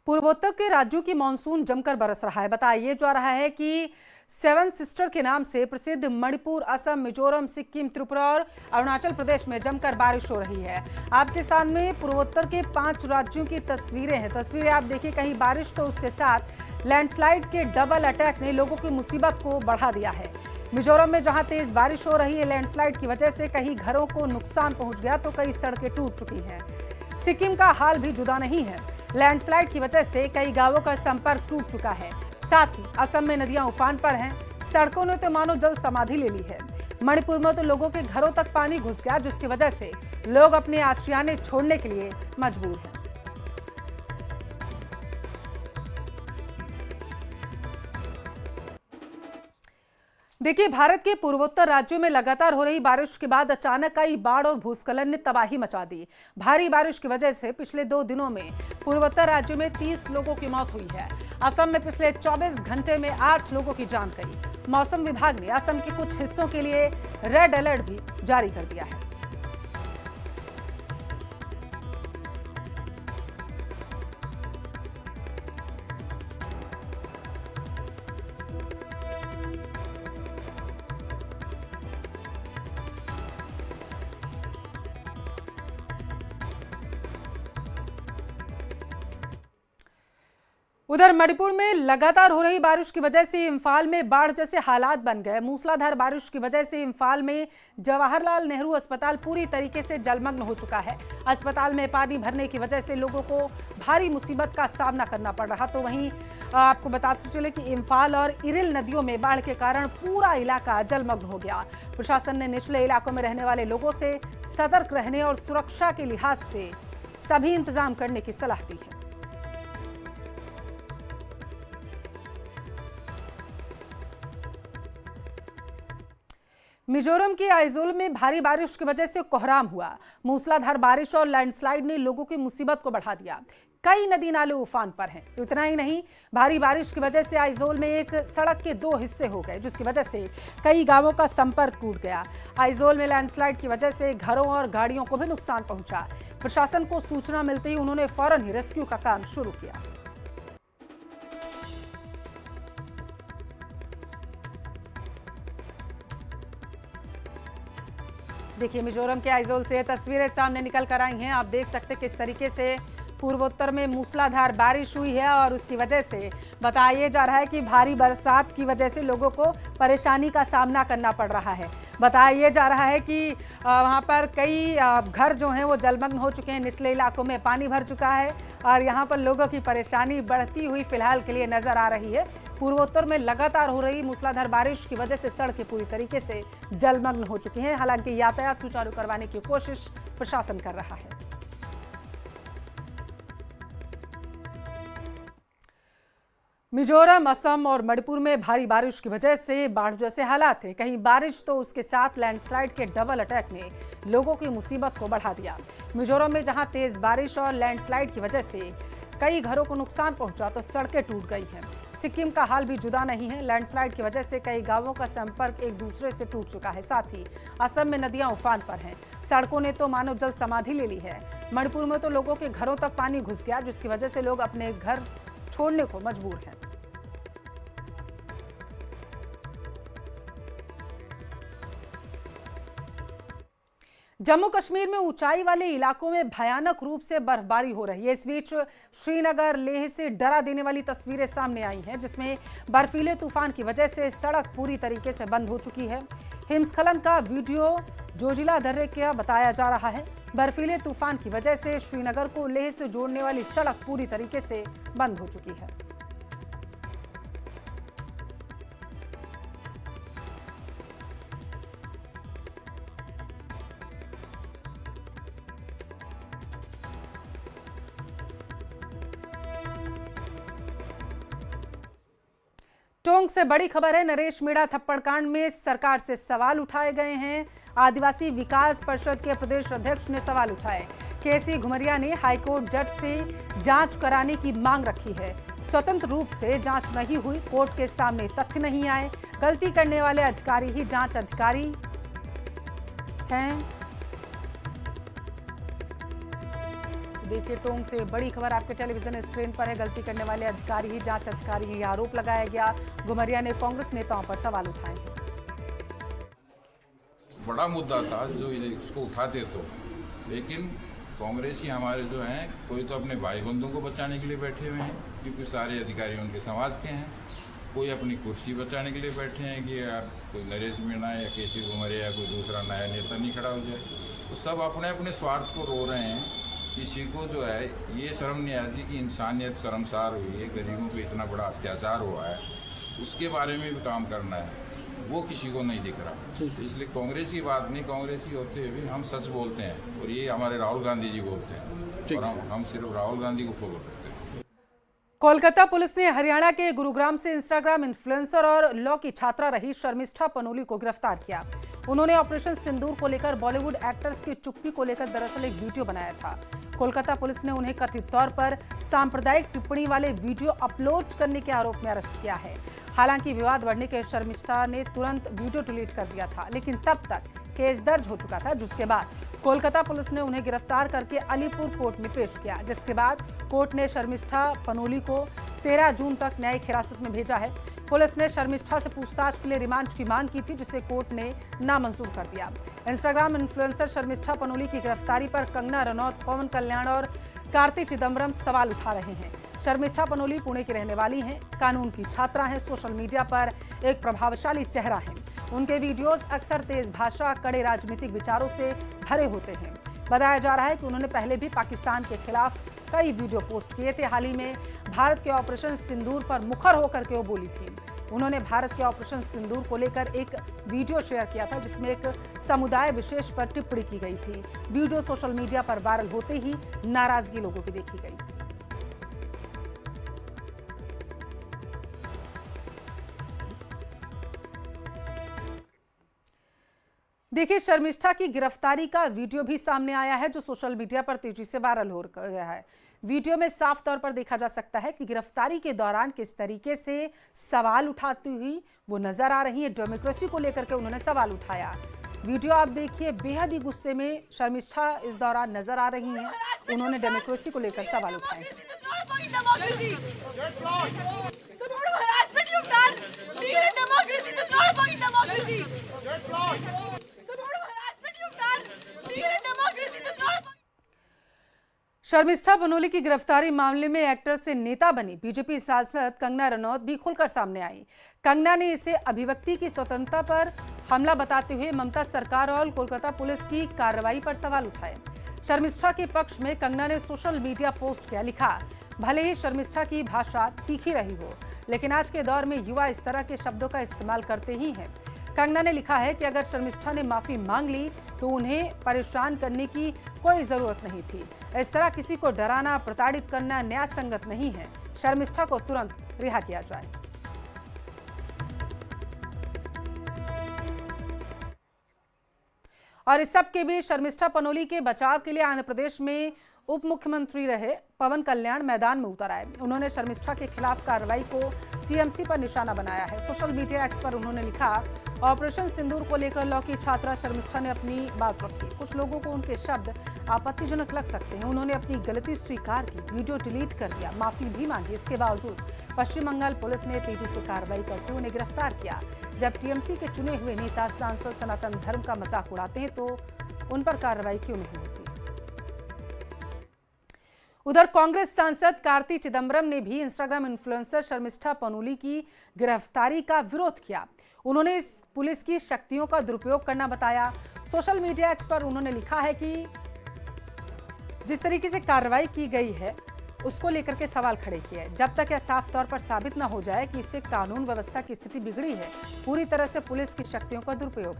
पूर्वोत्तर के राज्यों की मानसून जमकर बरस रहा है। बताया जा रहा है कि सेवन सिस्टर के नाम से प्रसिद्ध मणिपुर, असम, मिजोरम, सिक्किम, त्रिपुरा और अरुणाचल प्रदेश में जमकर बारिश हो रही है। आपके सामने पूर्वोत्तर के 5 राज्यों की तस्वीरें हैं। तस्वीरें आप देखिए, कहीं बारिश तो उसके साथ लैंडस्लाइड के डबल अटैक ने लोगों की मुसीबत को बढ़ा दिया है। मिजोरम में जहां तेज बारिश हो रही है, लैंडस्लाइड की वजह से कई घरों को नुकसान पहुंच गया तो कई सड़कें टूट चुकी हैं। सिक्किम का हाल भी जुदा नहीं है। लैंडस्लाइड की वजह से कई गांवों का संपर्क टूट चुका है। साथ ही असम में नदियां उफान पर हैं। सड़कों ने तो मानो जल समाधि ले ली है। मणिपुर में तो लोगों के घरों तक पानी घुस गया, जिसकी वजह से लोग अपने आशियाने छोड़ने के लिए मजबूर हैं। देखिए, भारत के पूर्वोत्तर राज्यों में लगातार हो रही बारिश के बाद अचानक आई बाढ़ और भूस्खलन ने तबाही मचा दी। भारी बारिश की वजह से पिछले 2 दिनों में पूर्वोत्तर राज्यों में 30 लोगों की मौत हुई है। असम में पिछले 24 घंटे में 8 लोगों की जान गई। मौसम विभाग ने असम के कुछ हिस्सों के लिए रेड अलर्ट भी जारी कर दिया है। उधर मणिपुर में लगातार हो रही बारिश की वजह से इम्फाल में बाढ़ जैसे हालात बन गए। मूसलाधार बारिश की वजह से इम्फाल में जवाहरलाल नेहरू अस्पताल पूरी तरीके से जलमग्न हो चुका है। अस्पताल में पानी भरने की वजह से लोगों को भारी मुसीबत का सामना करना पड़ रहा। तो वहीं आपको बताते चले कि इम्फाल और इरिल नदियों में बाढ़ के कारण पूरा इलाका जलमग्न हो गया। प्रशासन ने निचले इलाकों में रहने वाले लोगों से सतर्क रहने और सुरक्षा के लिहाज से सभी इंतजाम करने की सलाह दी है। मिजोरम के आइजोल में भारी बारिश की वजह से कोहराम हुआ। मूसलाधार बारिश और लैंडस्लाइड ने लोगों की मुसीबत को बढ़ा दिया। कई नदी नाले उफान पर हैं। तो इतना ही नहीं, भारी बारिश की वजह से आइजोल में एक सड़क के 2 हिस्से हो गए, जिसकी वजह से कई गांवों का संपर्क टूट गया। आइजोल में लैंडस्लाइड की वजह से घरों और गाड़ियों को भी नुकसान पहुंचा। प्रशासन को सूचना मिलते ही उन्होंने फौरन ही रेस्क्यू का काम शुरू किया। देखिए, मिजोरम के आइजोल से तस्वीरें सामने निकल कर आई हैं। आप देख सकते हैं किस तरीके से पूर्वोत्तर में मूसलाधार बारिश हुई है और उसकी वजह से बताया जा रहा है कि भारी बरसात की वजह से लोगों को परेशानी का सामना करना पड़ रहा है। बताया जा रहा है कि वहां पर कई घर जो हैं वो जलमग्न हो चुके हैं। निचले इलाकों में पानी भर चुका है और यहां पर लोगों की परेशानी बढ़ती हुई फिलहाल के लिए नजर आ रही है। पूर्वोत्तर में लगातार हो रही मूसलाधार बारिश की वजह से सड़कें पूरी तरीके से जलमग्न हो चुकी हैं। हालांकि यातायात सुचारू करवाने की कोशिश प्रशासन कर रहा है। मिजोरम, असम और मणिपुर में भारी बारिश की वजह से बाढ़ जैसे हालात हैं। कहीं बारिश तो उसके साथ लैंडस्लाइड के डबल अटैक ने लोगों की मुसीबत को बढ़ा दिया। मिजोरम में जहां तेज बारिश और लैंडस्लाइड की वजह से कई घरों को नुकसान पहुंचा तो सड़कें टूट गई हैं। सिक्किम का हाल भी जुदा नहीं है। लैंडस्लाइड की वजह से कई गांवों का संपर्क एक दूसरे से टूट चुका है। साथ ही असम में नदियां उफान पर हैं। सड़कों ने तो मानव जल समाधि ले ली है। मणिपुर में तो लोगों के घरों तक पानी घुस गया, जिसकी वजह से लोग अपने घर छोड़ने को मजबूर हैं। जम्मू कश्मीर में ऊंचाई वाले इलाकों में भयानक रूप से बर्फबारी हो रही है। इस बीच श्रीनगर, लेह से डरा देने वाली तस्वीरें सामने आई हैं, जिसमें बर्फीले तूफान की वजह से सड़क पूरी तरीके से बंद हो चुकी है। हिमस्खलन का वीडियो जोजिला दर्रे का बताया जा रहा है। बर्फीले तूफान की वजह से श्रीनगर को लेह से जोड़ने वाली सड़क पूरी तरीके से बंद हो चुकी है। टोंक से बड़ी खबर है। नरेश मीणा थप्पड़ कांड में सरकार से सवाल उठाए गए हैं। आदिवासी विकास परिषद के प्रदेश अध्यक्ष ने सवाल उठाए। केसी घुमरिया ने हाईकोर्ट जज से जांच कराने की मांग रखी है। स्वतंत्र रूप से जांच नहीं हुई, कोर्ट के सामने तथ्य नहीं आए, गलती करने वाले अधिकारी ही जांच अधिकारी हैं। देखिए, टोंक से बड़ी खबर आपके टेलीविजन स्क्रीन पर है। गलती करने वाले अधिकारी ही जांच अधिकारी ही आरोप लगाया गया। घुमरिया ने कांग्रेस नेताओं पर सवाल उठाए। बड़ा मुद्दा था जो इसको उठाते तो, लेकिन कांग्रेसी हमारे जो हैं कोई तो अपने भाई बंधुओं को बचाने के लिए बैठे हुए हैं क्योंकि सारे अधिकारी उनके समाज के हैं, कोई अपनी कुर्सी बचाने के लिए बैठे हैं कि यार कोई नरेश मीणा या केसी घुमरिया या कोई दूसरा नया नेता नहीं खड़ा हो जाए। तो सब अपने अपने स्वार्थ को रो रहे हैं। किसी को जो है ये शर्म नहीं आती कि इंसानियत शर्मसार हुई है, गरीबों पे इतना बड़ा अत्याचार हुआ है, उसके बारे में भी काम करना है, वो किसी को नहीं दिख रहा। तो इसलिए कांग्रेस की बात नहीं, कांग्रेसी होते हुए भी हम सच बोलते हैं और ये हमारे राहुल गांधी जी बोलते हैं और हम सिर्फ राहुल गांधी को फॉलो करते हैं। कोलकाता पुलिस ने हरियाणा के गुरुग्राम से इंस्टाग्राम इन्फ्लुएंसर और लॉ की छात्रा रही शर्मिष्ठा पनोली को गिरफ्तार किया। उन्होंने ऑपरेशन सिंदूर को लेकर बॉलीवुड एक्टर्स की चुप्पी को लेकर दरअसल एक वीडियो बनाया था। कोलकाता पुलिस ने उन्हें कथित तौर पर सांप्रदायिक टिप्पणी वाले वीडियो अपलोड करने के आरोप में अरेस्ट किया है। हालांकि विवाद बढ़ने के शर्मिष्ठा ने तुरंत वीडियो डिलीट कर दिया था, लेकिन तब तक केस दर्ज हो चुका था, जिसके बाद कोलकाता पुलिस ने उन्हें गिरफ्तार करके अलीपुर कोर्ट में पेश किया, जिसके बाद कोर्ट ने शर्मिष्ठा पनोली को 13 जून तक न्यायिक हिरासत में भेजा है। पुलिस ने शर्मिष्ठा से पूछताछ के लिए रिमांड की मांग की थी, जिसे कोर्ट ने नामंजूर कर दिया। इंस्टाग्राम इन्फ्लुएंसर शर्मिष्ठा पनोली की गिरफ्तारी पर कंगना रनौत, पवन कल्याण और कार्ति चिदम्बरम सवाल उठा रहे हैं। शर्मिष्ठा पनोली पुणे की रहने वाली हैं, कानून की छात्रा हैं, सोशल मीडिया पर एक प्रभावशाली चेहरा हैं। उनके वीडियोस अक्सर तेज भाषा, कड़े राजनीतिक विचारों से भरे होते हैं। बताया जा रहा है कि उन्होंने पहले भी पाकिस्तान के खिलाफ कई वीडियो पोस्ट किए थे। हाल ही में भारत के ऑपरेशन सिंदूर पर मुखर होकर के वो बोली थी। उन्होंने भारत के ऑपरेशन सिंदूर को लेकर एक वीडियो शेयर किया था, जिसमें एक समुदाय विशेष पर टिप्पणी की गई थी। वीडियो सोशल मीडिया पर वायरल होते ही नाराजगी लोगों की देखी गई। देखिए, शर्मिष्ठा की गिरफ्तारी का वीडियो भी सामने आया है, जो सोशल मीडिया पर तेजी से वायरल हो गया है। वीडियो में साफ तौर पर देखा जा सकता है कि गिरफ्तारी के दौरान किस तरीके से सवाल उठाती हुई वो नजर आ रही है। डेमोक्रेसी को लेकर के उन्होंने सवाल उठाया। वीडियो आप देखिए, बेहद ही गुस्से में शर्मिष्ठा इस दौरान नजर आ रही हैं। उन्होंने डेमोक्रेसी को लेकर सवाल उठाए। शर्मिष्ठा पनोली की गिरफ्तारी मामले में एक्टर से नेता बनी बीजेपी सांसद कंगना रनौत भी खुलकर सामने आई। कंगना ने इसे अभिव्यक्ति की स्वतंत्रता पर हमला बताते हुए ममता सरकार और कोलकाता पुलिस की कार्रवाई पर सवाल उठाए। शर्मिष्ठा के पक्ष में कंगना ने सोशल मीडिया पोस्ट किया, लिखा, भले ही शर्मिष्ठा की भाषा तीखी रही हो, लेकिन आज के दौर में युवा इस तरह के शब्दों का इस्तेमाल करते ही हैं। कंगना ने लिखा है कि अगर शर्मिष्ठा ने माफी मांग ली तो उन्हें परेशान करने की कोई जरूरत नहीं थी। इस तरह किसी को डराना, प्रताड़ित करना न्याय संगत नहीं है। शर्मिष्ठा को तुरंत रिहा किया जाए। और इस सब के बीच शर्मिष्ठा पनोली के बचाव के लिए आंध्र प्रदेश में उप मुख्यमंत्री रहे पवन कल्याण मैदान में उतर आए। उन्होंने शर्मिष्ठा के खिलाफ कार्रवाई को टीएमसी पर निशाना बनाया है। सोशल मीडिया एक्स पर उन्होंने लिखा, ऑपरेशन सिंदूर को लेकर लॉ की छात्रा शर्मिष्ठा ने अपनी बात रखी। कुछ लोगों को उनके शब्द आपत्तिजनक लग सकते हैं। उन्होंने अपनी गलती स्वीकार की, वीडियो डिलीट कर दिया, माफी भी मांगी। इसके बावजूद पश्चिम बंगाल पुलिस ने तेजी से कार्रवाई करके उन्हें गिरफ्तार किया। जब टीएमसी के चुने हुए नेता सांसद सनातन धर्म का मजाक उड़ाते हैं तो उन पर कार्रवाई क्यों नहीं होती। उधर कांग्रेस सांसद कार्ति चिदम्बरम ने भी इंस्टाग्राम इन्फ्लुएंसर शर्मिष्ठा पनोली की गिरफ्तारी का विरोध किया। उन्होंने इस पुलिस की शक्तियों का दुरुपयोग करना बताया। सोशल मीडिया एक्स पर उन्होंने लिखा है कि जिस तरीके से कार्रवाई की गई है उसको लेकर के सवाल खड़े किए। जब तक यह साफ तौर पर साबित न हो जाए कि इससे कानून व्यवस्था की स्थिति बिगड़ी है, पूरी तरह से पुलिस की शक्तियों का दुरुपयोग है।